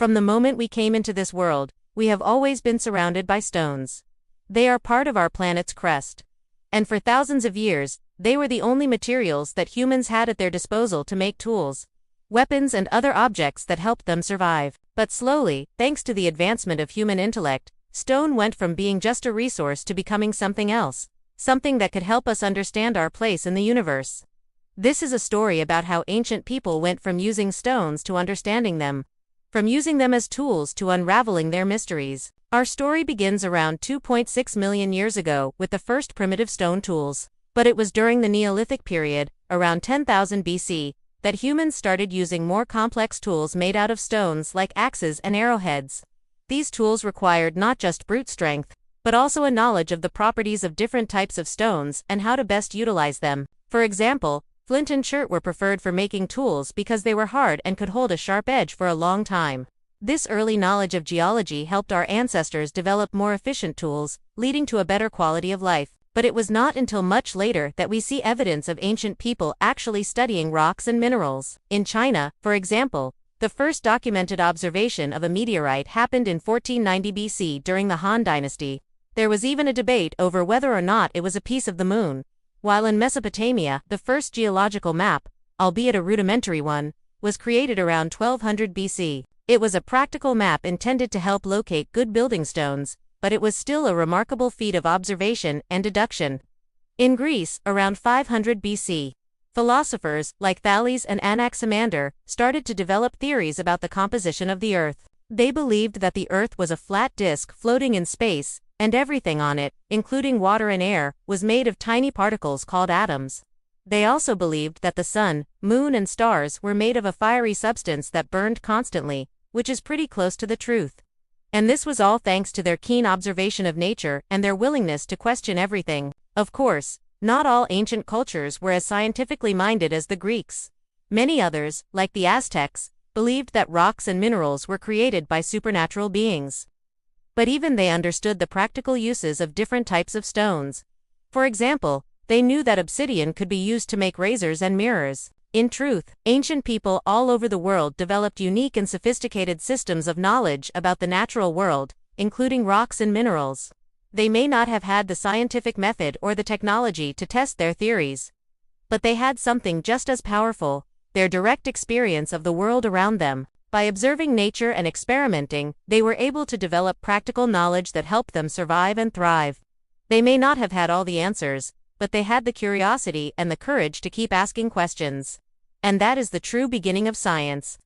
From the moment we came into this world, we have always been surrounded by stones. They are part of our planet's crust. And for thousands of years, they were the only materials that humans had at their disposal to make tools, weapons, and other objects that helped them survive. But slowly, thanks to the advancement of human intellect, stone went from being just a resource to becoming something else, something that could help us understand our place in the universe. This is a story about how ancient people went from using stones to understanding them, from using them as tools to unraveling their mysteries. Our story begins around 2.6 million years ago with the first primitive stone tools. But it was during the Neolithic period, around 10,000 BC, that humans started using more complex tools made out of stones like axes and arrowheads. These tools required not just brute strength, but also a knowledge of the properties of different types of stones and how to best utilize them. For example, flint and chert were preferred for making tools because they were hard and could hold a sharp edge for a long time. This early knowledge of geology helped our ancestors develop more efficient tools, leading to a better quality of life. But it was not until much later that we see evidence of ancient people actually studying rocks and minerals. In China, for example, the first documented observation of a meteorite happened in 1490 BC during the Han Dynasty. There was even a debate over whether or not it was a piece of the moon. While in Mesopotamia, the first geological map, albeit a rudimentary one, was created around 1200 BC. It was a practical map intended to help locate good building stones, but it was still a remarkable feat of observation and deduction. In Greece, around 500 BC, philosophers like Thales and Anaximander started to develop theories about the composition of the Earth. They believed that the Earth was a flat disk floating in space, and everything on it, including water and air, was made of tiny particles called atoms. They also believed that the sun, moon, and stars were made of a fiery substance that burned constantly, which is pretty close to the truth. And this was all thanks to their keen observation of nature and their willingness to question everything. Of course, not all ancient cultures were as scientifically minded as the Greeks. Many others, like the Aztecs, believed that rocks and minerals were created by supernatural beings. But even they understood the practical uses of different types of stones. For example, they knew that obsidian could be used to make razors and mirrors. In truth, ancient people all over the world developed unique and sophisticated systems of knowledge about the natural world, including rocks and minerals. They may not have had the scientific method or the technology to test their theories, but they had something just as powerful: their direct experience of the world around them. By observing nature and experimenting, they were able to develop practical knowledge that helped them survive and thrive. They may not have had all the answers, but they had the curiosity and the courage to keep asking questions. And that is the true beginning of science.